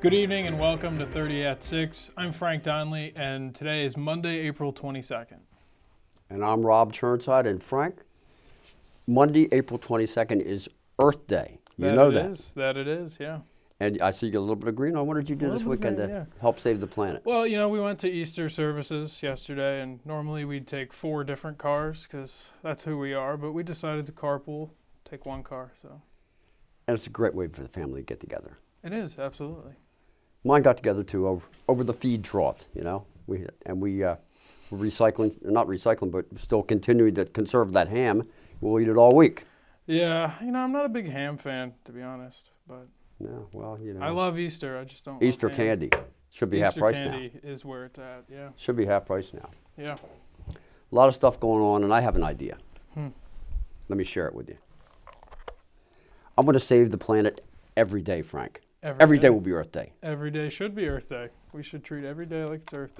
Good evening and welcome to 30 at 6. I'm Frank Donley and today is Monday, April 22nd. And I'm Rob Churnside. And Frank, Monday, April 22nd is Earth Day. You know that. That it is, yeah. And I see you got a little bit of green on. What did you do this weekend to help save the planet? Well, you know, we went to Easter services yesterday, and normally we'd take 4 different cars because that's who we are, but we decided to carpool, take one car. So. And it's a great way for the family to get together. It is, absolutely. Mine got together too over the feed trough, you know. We recycling, not recycling, but still continuing to conserve that ham. We'll eat it all week. Yeah, you know, I'm not a big ham fan, to be honest, but. No, well, you know. I love Easter. I just don't. Easter candy should be half price now. Easter candy is where it's at. Yeah. Should be half price now. Yeah. A lot of stuff going on, and I have an idea. Let me share it with you. I'm going to save the planet every day, Frank. Every day will be Earth Day. Every day should be Earth Day. We should treat every day like it's Earth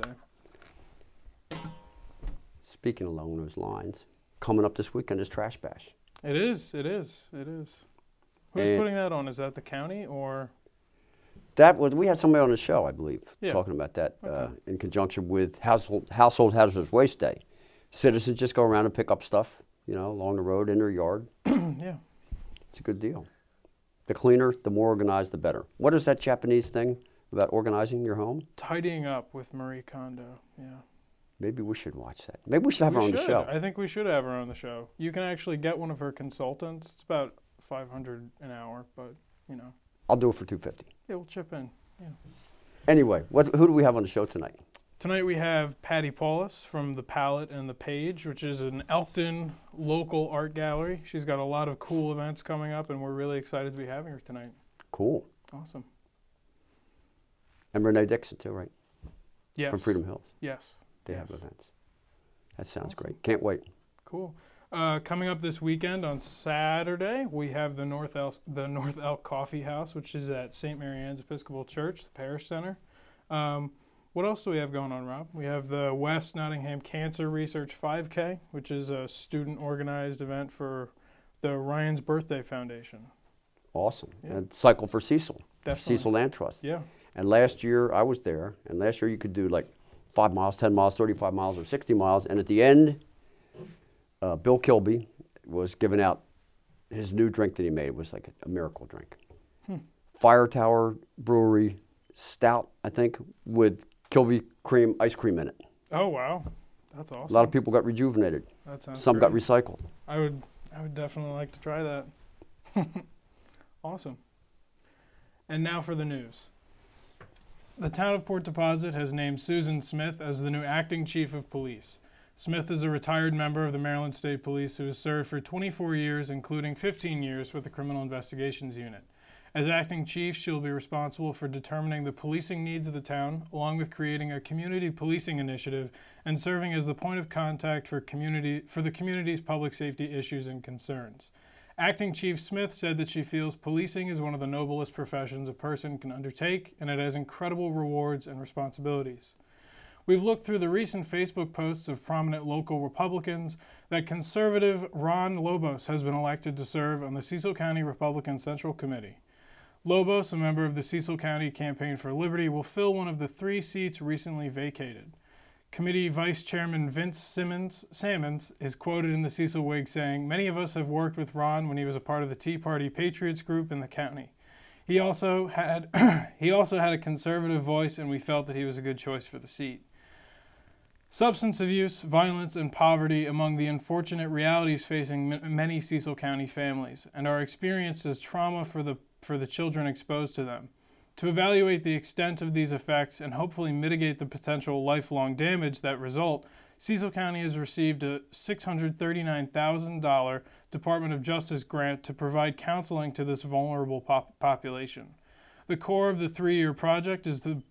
Day. Speaking along those lines, coming up this weekend is Trash Bash. It is. It is. It is. Who's putting that on? Is that the county or? We had somebody on the show, I believe, talking about that in conjunction with Household Hazardous Waste Day. Citizens just go around and pick up stuff, you know, along the road, in their yard. Yeah. It's a good deal. The cleaner, the more organized, the better. What is that Japanese thing about organizing your home? Tidying up with Marie Kondo, yeah. Maybe we should watch that. Maybe we should have her on the show. I think we should have her on the show. You can actually get one of her consultants. It's about $500 an hour, but, you know. I'll do it for $250. Yeah, we'll chip in, yeah. Anyway, who do we have on the show tonight? Tonight we have Patti Paulus from The Palette and the Page, which is an Elkton local art gallery. She's got a lot of cool events coming up, and we're really excited to be having her tonight. Cool. Awesome. And Rene Dixon too, right? Yes. From Freedom Hill. Yes. They have events. That sounds great. Can't wait. Cool. Coming up this weekend on Saturday, we have the North Elk Coffee House, which is at St. Mary Ann's Episcopal Church, the Parish Center. What else do we have going on, Rob? We have the West Nottingham Cancer Research 5K, which is a student-organized event for the Ryan's Birthday Foundation. Awesome. Yeah. And Cycle for Cecil. Definitely. Cecil Land Trust. Yeah. And last year, I was there, and last year you could do like 5 miles, 10 miles, 35 miles, or 60 miles, and at the end, Bill Kilby was giving out his new drink that he made. It was like a miracle drink. Fire Tower Brewery Stout, I think, with Kilby cream, ice cream in it. Oh, wow. That's awesome. A lot of people got rejuvenated. That sounds Some great. got recycled. I would definitely like to try that. Awesome. And now for the news. The town of Port Deposit has named Susan Smith as the new acting chief of police. Smith is a retired member of the Maryland State Police who has served for 24 years, including 15 years with the Criminal Investigations Unit. As acting chief, she will be responsible for determining the policing needs of the town, along with creating a community policing initiative and serving as the point of contact for the community's public safety issues and concerns. Acting Chief Smith said that she feels policing is one of the noblest professions a person can undertake, and it has incredible rewards and responsibilities. We've looked through the recent Facebook posts of prominent local Republicans that conservative Ron Lobos has been elected to serve on the Cecil County Republican Central Committee. Lobos, a member of the Cecil County Campaign for Liberty, will fill one of the 3 seats recently vacated. Committee Vice Chairman Vince Sammons is quoted in the Cecil Whig saying, "Many of us have worked with Ron when he was a part of the Tea Party Patriots group in the county. He also had a conservative voice, and we felt that he was a good choice for the seat." Substance abuse, violence, and poverty among the unfortunate realities facing many Cecil County families, and are experienced as trauma for the children exposed to them. To evaluate the extent of these effects and hopefully mitigate the potential lifelong damage that result, Cecil County has received a $639,000 Department of Justice grant to provide counseling to this vulnerable population. The core of the 3-year project is the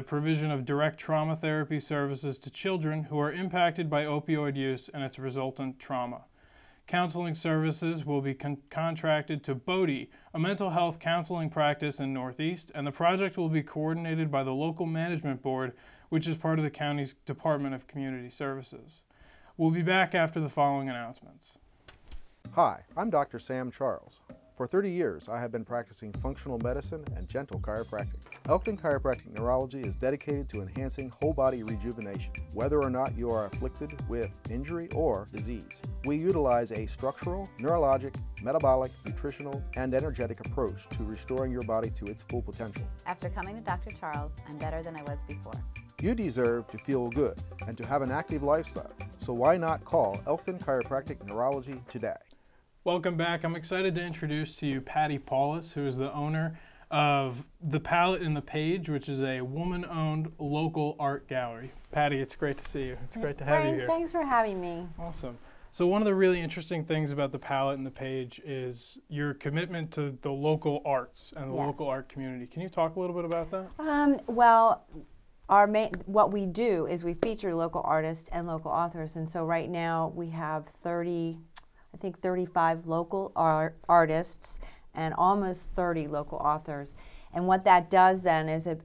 provision of direct trauma therapy services to children who are impacted by opioid use and its resultant trauma. Counseling services will be contracted to Bodie, a mental health counseling practice in Northeast, and the project will be coordinated by the local management board, which is part of the county's Department of Community Services. We'll be back after the following announcements. Hi, I'm Dr. Sam Charles. For 30 years, I have been practicing functional medicine and gentle chiropractic. Elkton Chiropractic Neurology is dedicated to enhancing whole body rejuvenation, whether or not you are afflicted with injury or disease. We utilize a structural, neurologic, metabolic, nutritional, and energetic approach to restoring your body to its full potential. After coming to Dr. Charles, I'm better than I was before. You deserve to feel good and to have an active lifestyle, so why not call Elkton Chiropractic Neurology today? Welcome back. I'm excited to introduce to you Patti Paulus, who is the owner of The Palette and the Page, which is a woman-owned local art gallery. Patti, it's great to see you. It's great to have you here. Thanks for having me. Awesome. So one of the really interesting things about The Palette and the Page is your commitment to the local arts and the local art community. Can you talk a little bit about that? Well, what we do is we feature local artists and local authors, and so right now we have 35 local artists and almost 30 local authors. And what that does then is it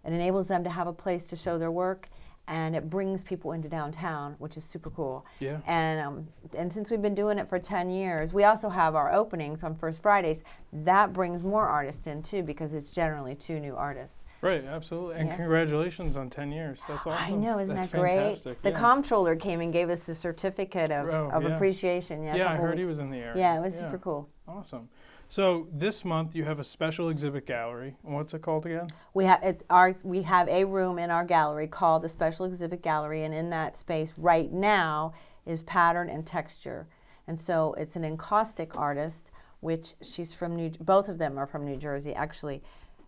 enables them to have a place to show their work, and it brings people into downtown, which is super cool. Yeah. And since we've been doing it for 10 years, we also have our openings on First Fridays. That brings more artists in too, because it's generally 2 new artists. Right, absolutely. And congratulations on 10 years. That's awesome. I know, isn't That's that great? fantastic. The comptroller came and gave us a certificate of yeah. appreciation. Yeah, I heard he was in the area. Yeah, it was super cool. Awesome. So this month you have a special exhibit gallery. What's it called again? We have a room in our gallery called the Special Exhibit Gallery, and in that space right now is pattern and texture. And so it's an encaustic artist, which she's from both of them are from New Jersey, actually.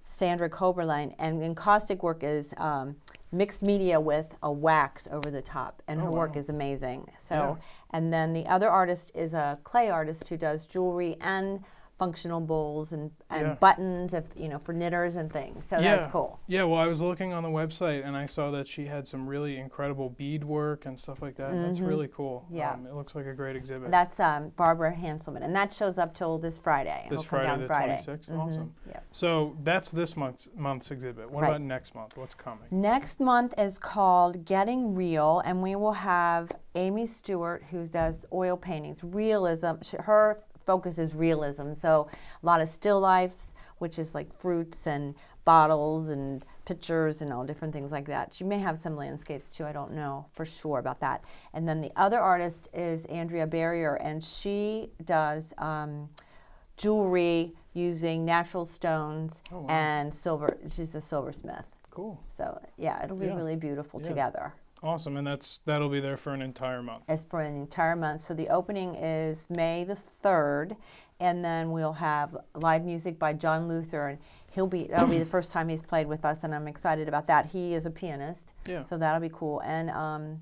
Sandra Koberlein, and encaustic work is mixed media with a wax over the top, and her work is amazing. So, and then the other artist is a clay artist who does jewelry and functional bowls and buttons, for knitters and things. So that's cool. Yeah, well, I was looking on the website and I saw that she had some really incredible beadwork and stuff like that. That's really cool. Yeah. It looks like a great exhibit. That's Barbara Hanselman, and that shows up till this Friday. This Friday, the 26th? Awesome. Yep. So that's this month's exhibit. What about next month? What's coming? Next month is called Getting Real, and we will have Amy Stewart, who does oil paintings, realism. Her focus is realism, so a lot of still lifes, which is like fruits and bottles and pictures and all different things like that. She may have some landscapes too, I don't know for sure about that. And then the other artist is Andrea Barrier, and she does jewelry using natural stones and silver. She's a silversmith. Cool. So yeah, it'll be really beautiful together. Awesome, and that'll be there for an entire month. It's for an entire month. So the opening is May the 3rd, and then we'll have live music by John Luther, and that'll be the first time he's played with us, and I'm excited about that. He is a pianist, so that'll be cool. And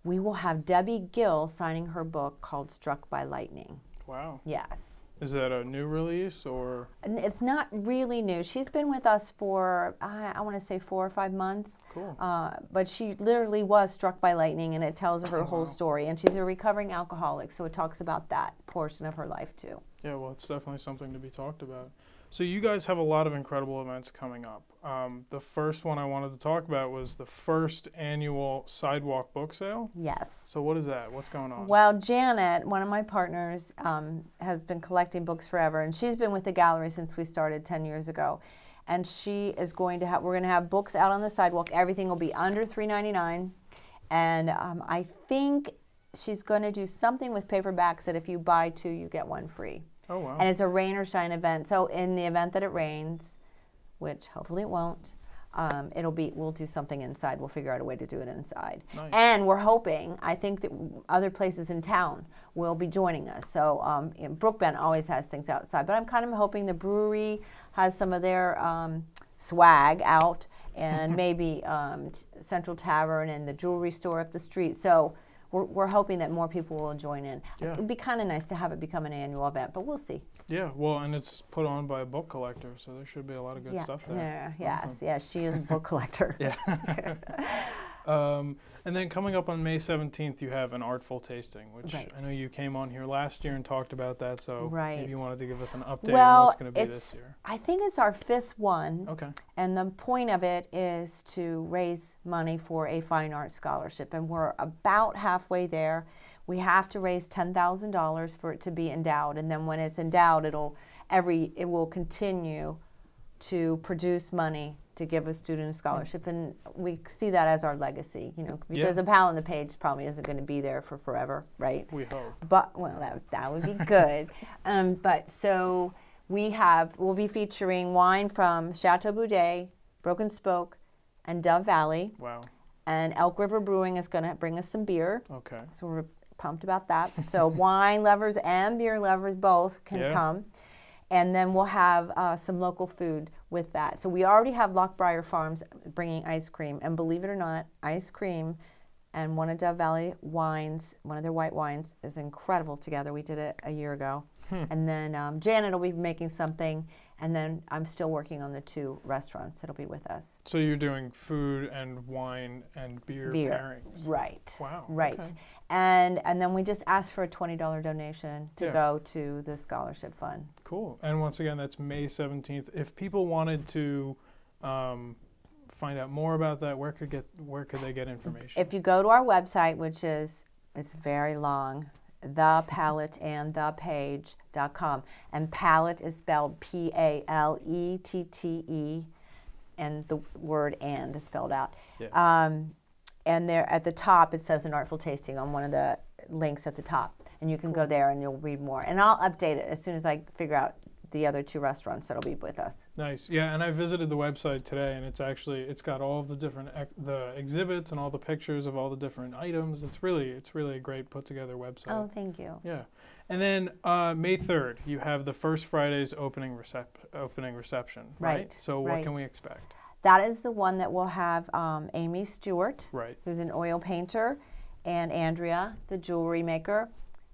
we will have Debbie Gill signing her book called Struck by Lightning. Wow. Yes. Is that a new release, or? It's not really new. She's been with us for, I want to say 4 or 5 months. Cool. But she literally was struck by lightning, and it tells her whole story. And she's a recovering alcoholic, so it talks about that portion of her life too. Yeah, well, it's definitely something to be talked about. So you guys have a lot of incredible events coming up. The first one I wanted to talk about was the first annual Sidewalk Book Sale. Yes. So what is that? What's going on? Well, Janet, one of my partners, has been collecting books forever, and she's been with the gallery since we started 10 years ago. And she is going to have, we're going to have books out on the sidewalk. Everything will be under $3.99. And I think she's going to do something with paperbacks that if you buy 2, you get 1 free. Oh, wow. And it's a rain or shine event. So in the event that it rains, which hopefully it won't, we'll do something inside. We'll figure out a way to do it inside. Nice. And we're hoping, I think that other places in town will be joining us. So Brookbend always has things outside, but I'm kind of hoping the brewery has some of their swag out, and maybe Central Tavern and the jewelry store up the street. So we're hoping that more people will join in. Yeah. It'd be kind of nice to have it become an annual event, but we'll see. Yeah, well, and it's put on by a book collector, so there should be a lot of good stuff there. Yes, Awesome. yes, she is a book collector. Yeah. And then coming up on May 17th, you have an artful tasting, which I know you came on here last year and talked about that, so maybe you wanted to give us an update on what's going to be this year. I think it's our 5th one. Okay. And the point of it is to raise money for a fine arts scholarship, and we're about halfway there. we have to raise $10,000 for it to be endowed, and then when it's endowed, it will continue to produce money to give a student a scholarship, and we see that as our legacy, you know, because a pal on the page probably isn't going to be there for forever, right? We hope. But well, that would be good. But so we'll be featuring wine from Chateau Boudet, Broken Spoke, and Dove Valley. Wow. And Elk River Brewing is going to bring us some beer. Okay. So we're pumped about that. So wine lovers and beer lovers both can come. And then we'll have some local food with that. So we already have Lockbriar Farms bringing ice cream. And believe it or not, ice cream and one of Dove Valley wines, one of their white wines, is incredible together. We did it a year ago. And then Janet will be making something. And then I'm still working on the 2 restaurants that'll be with us. So you're doing food and wine and beer pairings. Right. Wow. Right. Okay. And then we just asked for a $20 donation to go to the scholarship fund. Cool. And once again, that's May 17th. If people wanted to find out more about that, where could they get information? If you go to our website, which is, it's very long, thepalettandthepage.com. And palette is spelled P-A-L-E-T-T-E, and the word "and" is spelled out. And there at the top, it says An Artful Tasting on one of the links at the top. And you can go there and you'll read more. And I'll update it as soon as I figure out the other 2 restaurants that'll be with us. Nice. Yeah, and I visited the website today, and it's got all of the different the exhibits and all the pictures of all the different items. It's really a great put together website. Oh, thank you. Yeah. And then May 3rd, you have the First Friday's opening reception, right? So what can we expect? That is the one that will have Amy Stewart, right, who's an oil painter, and Andrea, the jewelry maker,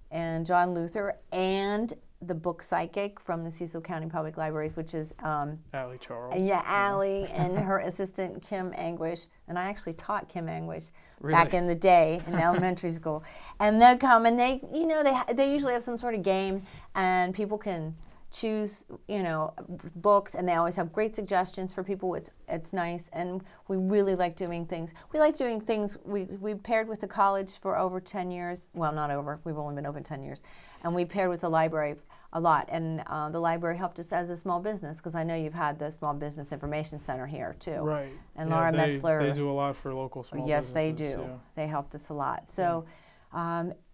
and John Luther, and the book psychic from the Cecil County Public Libraries, which is Allie Charles. Yeah, Allie and her assistant Kim Anguish, and I actually taught Kim Anguish back in the day in elementary school. And they'll come and they usually have some sort of game, and people can choose books, and they always have great suggestions for people. It's nice, and we really like doing things. We like doing things. We paired with the college for over 10 years. Well, not over. We've only been open 10 years. And we paired with the library a lot, and the library helped us as a small business, because I know you've had the Small Business Information Center here too. Right. And Laura Metzler. They do a lot for local small businesses. Yes, they do. Yeah. They helped us a lot. So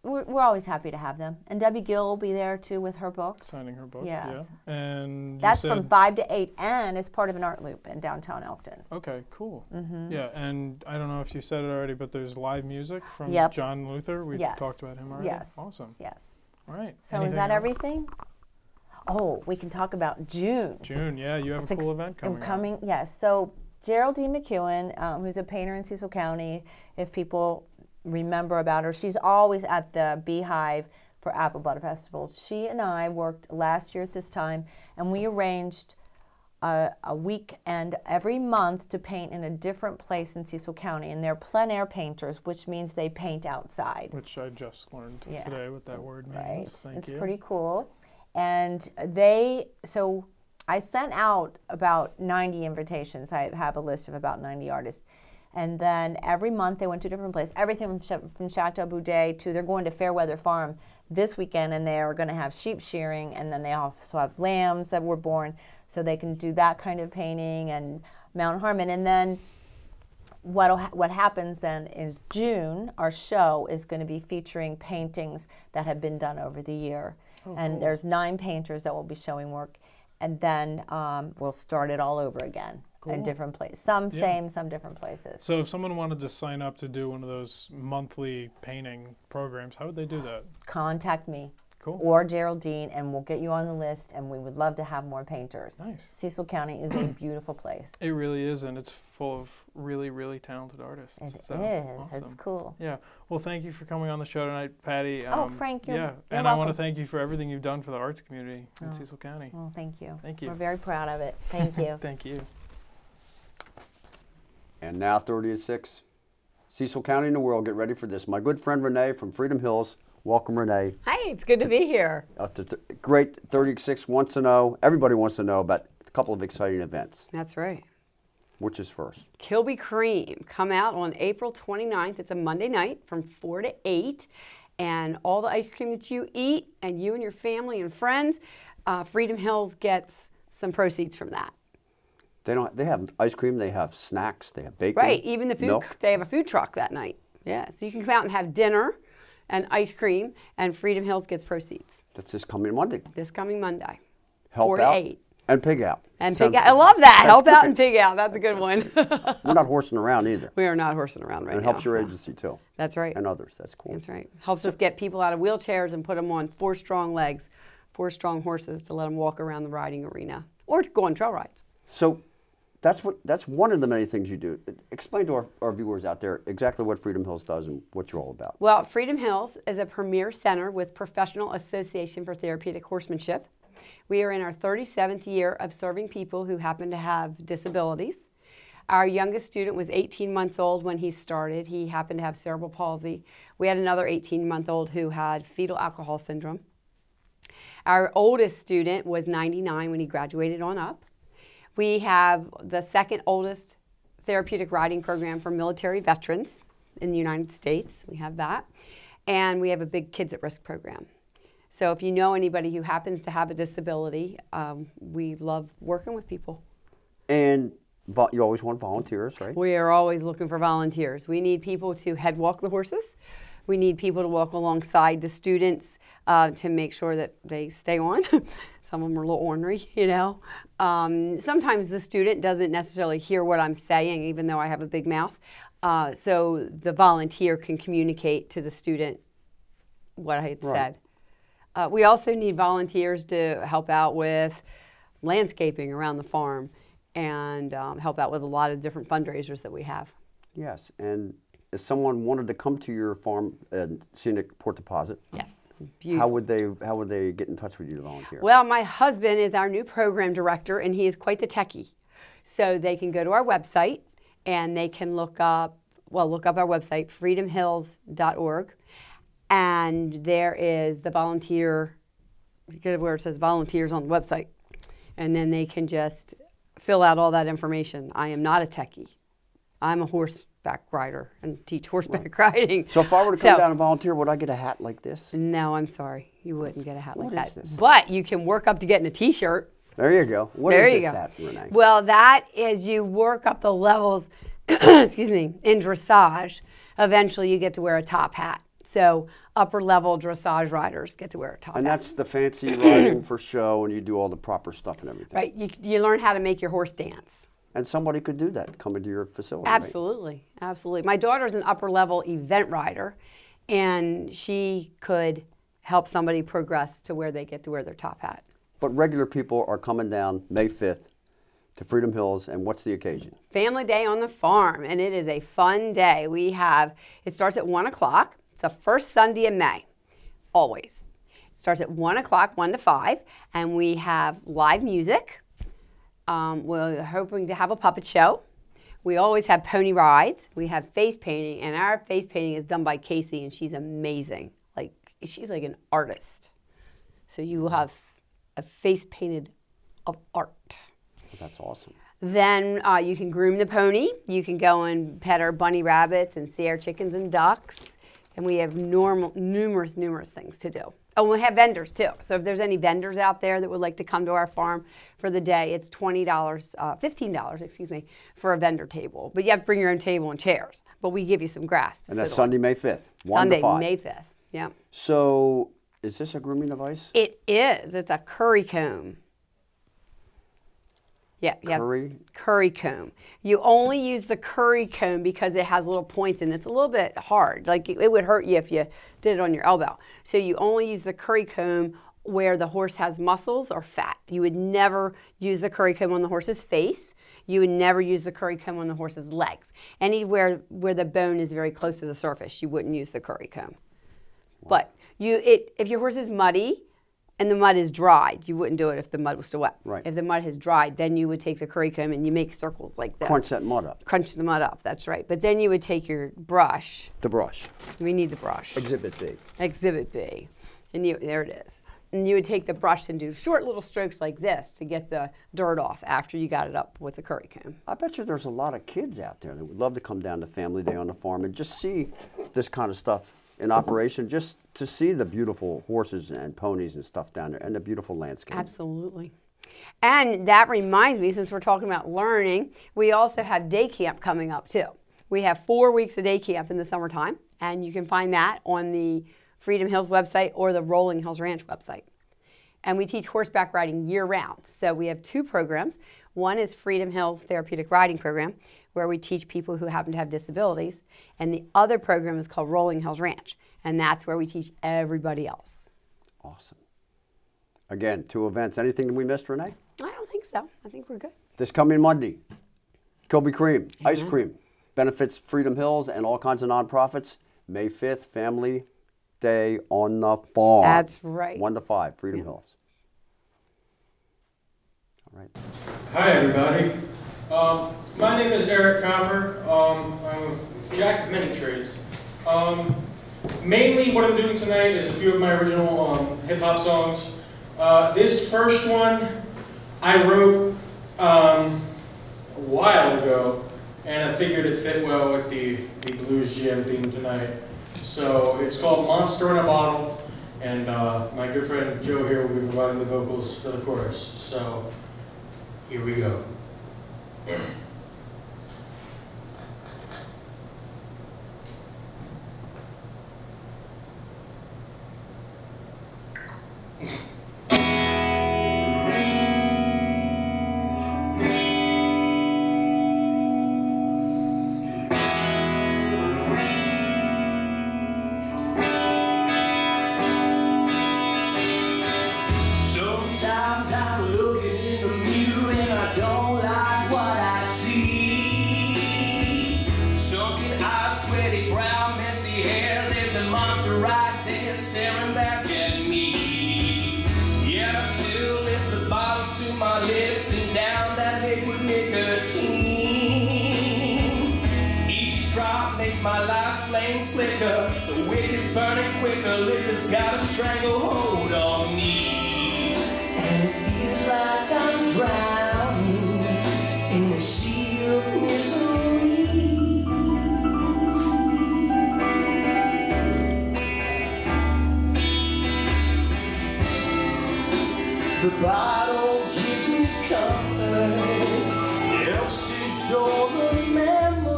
we're always happy to have them. And Debbie Gill will be there too with her book. Signing her book. Yes. Yeah. And that's from 5 to 8, and it's part of an art loop in downtown Elkton. Okay, cool. Yeah, and I don't know if you said it already, but there's live music from John Luther. We talked about him already. Yes. Awesome. Yes. All right. So is that everything? Oh, we can talk about June. June, yeah, you have a cool event coming up. Yes. So Geraldine McEwen, who's a painter in Cecil County, if people remember about her, she's always at the Beehive for Apple Butter Festival. She and I worked last year at this time, and we arranged a weekend every month to paint in a different place in Cecil County, and they're plein air painters, which means they paint outside. Which I just learned today what that word means. Right. Thank you. It's pretty cool. And so I sent out about 90 invitations. I have a list of about 90 artists. And then every month they went to a different place. Everything from Chateau Boudet to, they're going to Fairweather Farm this weekend, and they're going to have sheep shearing, and then they also have lambs that were born, so they can do that kind of painting, and Mount Harmon. And then what happens then is June, our show is going to be featuring paintings that have been done over the year. And there's 9 painters that will be showing work, and then we'll start it all over again in different places. Some same, some different places. So if someone wanted to sign up to do one of those monthly painting programs, how would they do that? Contact me. Cool. Or Geraldine, and we'll get you on the list, and we would love to have more painters. Nice. Cecil County is a beautiful place. It really is, and it's full of really, really talented artists. It is. Awesome. It's cool. Yeah. Well, thank you for coming on the show tonight, Patti. Frank, you're and welcome. I want to thank you for everything you've done for the arts community in Cecil County. Well, thank you. Thank you. We're very proud of it. Thank you. Thank you. And now 30 to 6, Cecil County and the world, get ready for this. My good friend Rene from Freedom Hills. Welcome, Rene. Hi, it's good to be here. Great 36 wants to know, everybody wants to know about a couple of exciting events. That's right. Which is first? Kilby Cream, come out on April 29th. It's a Monday night from 4 to 8. And all the ice cream that you eat, and you and your family and friends, Freedom Hills gets some proceeds from that. They have ice cream, they have snacks, they have bacon. Right, even the food, milk. They have a food truck that night. Yeah, so you can come out and have dinner and ice cream, and Freedom Hills gets proceeds. That's this coming Monday. This coming Monday. Help 4 to out 8. and pig out. And Sounds pig out. I love that. That's Help out great. and pig out. That's a good one. We're not horsing around either. We are not horsing around right And it now. helps your agency too. That's right. And others. That's cool. That's right. Helps us get people out of wheelchairs and put them on 4 strong legs, 4 strong horses to let them walk around the riding arena or to go on trail rides. So that's one of the many things you do. Explain to our viewers out there exactly what Freedom Hills does and what you're all about. Well, Freedom Hills is a premier center with Professional Association for Therapeutic Horsemanship. We are in our 37th year of serving people who happen to have disabilities. Our youngest student was 18 months old when he started. He happened to have cerebral palsy. We had another 18-month-old who had fetal alcohol syndrome. Our oldest student was 99 when he graduated on up. We have the second oldest therapeutic riding program for military veterans in the United States. We have that. And we have a big Kids at Risk program. So if you know anybody who happens to have a disability, we love working with people. And you always want volunteers, right? We are always looking for volunteers. We need people to head walk the horses. We need people to walk alongside the students to make sure that they stay on. Some of them are a little ornery, you know. Sometimes the student doesn't necessarily hear what I'm saying, even though I have a big mouth. So the volunteer can communicate to the student what I had said. We also need volunteers to help out with landscaping around the farm and help out with a lot of different fundraisers that we have. Yes, and if someone wanted to come to your farm and Scenic Port Deposit, yes, how would they get in touch with you to volunteer? Well, my husband is our new program director, and he is quite the techie. So they can go to our website and they can look up our website, freedomhills.org. And there is the volunteer, where it says volunteers on the website. And then they can just fill out all that information. I am not a techie. I'm a horseback rider and teach horseback riding. So if I were to come down and volunteer, would I get a hat like this? No, I'm sorry. You wouldn't get a hat like that. What is this? But you can work up to getting a t-shirt. There you go. What is this hat, Rene? Well, that is you work up the levels, excuse me, in dressage. Eventually you get to wear a top hat. So upper level dressage riders get to wear a top hat. And that's the fancy riding for show, and you do all the proper stuff and everything. Right. You learn how to make your horse dance. And somebody could do that, come into your facility. Absolutely. Right? Absolutely. My daughter's an upper level event rider, and she could help somebody progress to where they get to wear their top hat. But regular people are coming down May 5th to Freedom Hills, and what's the occasion? Family Day on the Farm, and it is a fun day. It starts at 1 o'clock. It's the first Sunday in May, always. It starts at 1 o'clock, 1 to 5, and we have live music. We're hoping to have a puppet show. We always have pony rides. We have face painting, and our face painting is done by Casey, and she's amazing. She's like an artist. So you will have a face painted of art. That's awesome. Then you can groom the pony. You can go and pet our bunny rabbits and see our chickens and ducks. And we have numerous things to do. Oh, we have vendors too. So if there's any vendors out there that would like to come to our farm for the day, it's $15, excuse me, for a vendor table. But you have to bring your own table and chairs. But we give you some grass to sit on. And that's Sunday, May 5th, 1 Sunday, to 5. May 5th, yeah. So is this a grooming device? It is. It's a curry comb. Yeah, curry comb. You only use the curry comb because it has little points and it's a little bit hard. Like it would hurt you if you did it on your elbow. So you only use the curry comb where the horse has muscles or fat. You would never use the curry comb on the horse's face. You would never use the curry comb on the horse's legs. Anywhere where the bone is very close to the surface, you wouldn't use the curry comb. Wow. But if your horse is muddy, and the mud is dried, you wouldn't do it if the mud was still wet. Right. If the mud has dried, then you would take the curry comb and you make circles like this. Crunch that mud up. Crunch the mud up, that's right. But then you would take your brush. The brush. We need the brush. Exhibit B. Exhibit B. And there it is. And you would take the brush and do short little strokes like this to get the dirt off after you got it up with the curry comb. I bet you there's a lot of kids out there that would love to come down to Family Day on the Farm and just see this kind of stuff in operation just to see the beautiful horses and ponies and stuff down there and the beautiful landscape. Absolutely. And that reminds me, since we're talking about learning, we also have day camp coming up too. We have 4 weeks of day camp in the summertime, and you can find that on the Freedom Hills website or the Rolling Hills Ranch website. And we teach horseback riding year-round. So we have 2 programs. One is Freedom Hills Therapeutic Riding Program, where we teach people who happen to have disabilities. And the other program is called Rolling Hills Ranch, and that's where we teach everybody else. Awesome. Again, 2 events. Anything we missed, Renee? I don't think so. I think we're good. This coming Monday, Kilby Cream, ice cream, benefits Freedom Hills and all kinds of nonprofits. May 5th, Family Day on the Farm. That's right. 1 to 5, Freedom Hills. All right. Hi, everybody. My name is Eric Copper. I'm a jack of many trades. Mainly what I'm doing tonight is a few of my original hip-hop songs. This first one I wrote a while ago, and I figured it fit well with the blues jam theme tonight. So it's called Monster in a Bottle, and my good friend Joe here will be providing the vocals for the chorus. So here we go. My life's flame flicker, the wick is burning quicker, liquor's got a stranglehold on me. And it feels like I'm drowning in a sea of misery. The bottle gives me comfort, it helps to dull the memory.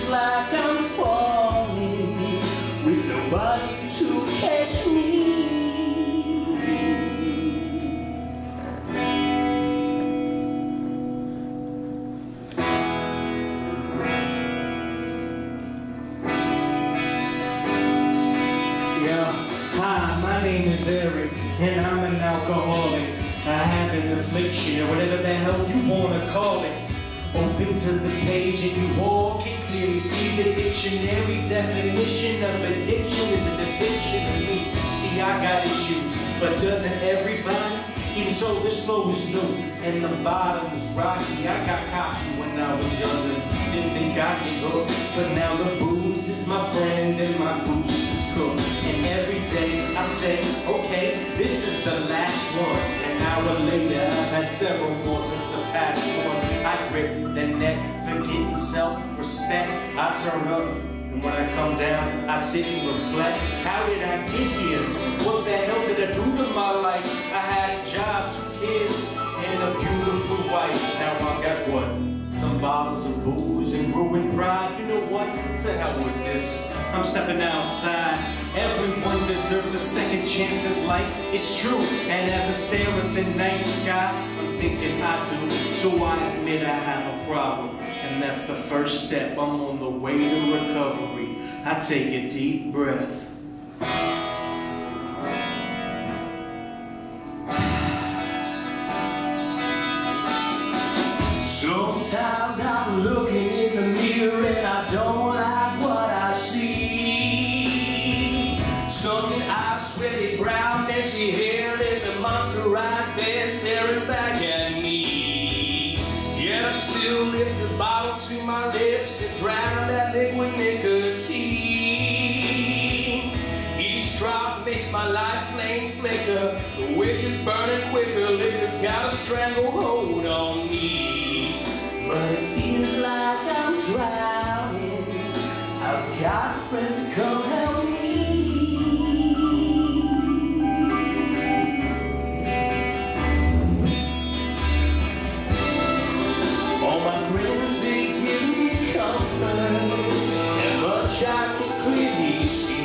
Like I'm falling with nobody to catch me. Yeah, hi, my name is Eric, and I'm an alcoholic. I have an affliction, or whatever the hell you wanna call it. Open to the page and you all can clearly see the dictionary definition of addiction is a depiction of me. See, I got issues, but doesn't everybody? Even so, this flow is new, and the bottom is rocky. I got cocky when I was younger, didn't think I'd be hooked, but now the booze is my friend and my goose is cooked. And every day I say, okay, this is the last one. An hour later, I've had several more since the past one. I grip the neck, forgetting self-respect. I turn up, and when I come down, I sit and reflect. How did I get here? What the hell did I do to my life? I had a job, 2 kids, and a beautiful wife. Now I got what? Some bottles of booze and ruined pride. You know what? To hell with this. I'm stepping outside. Everyone deserves a second chance at life. It's true. And as I stare at the night sky, I'm thinking I do. So I admit I have a problem. And that's the first step. I'm on the way to recovery. I take a deep breath. Sometimes I'm looking in the mirror and I don't like what I see. Sunken eyes, sweaty brow, messy hair. There's a monster right there staring back at me. Yet I still lift the bottle to my lips and drown that liquid nicotine. Each drop makes my life flame flicker. The wick is burning quicker, liquor's got a stranglehold on me, but it feels like I'm drowning. I've got friends to come help me. All my friends, they give me comfort, and much I can clearly see.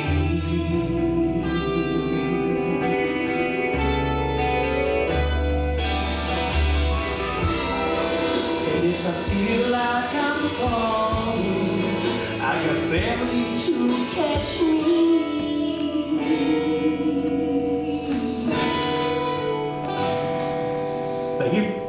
If I feel like I'm falling, I got family to catch me. Thank you.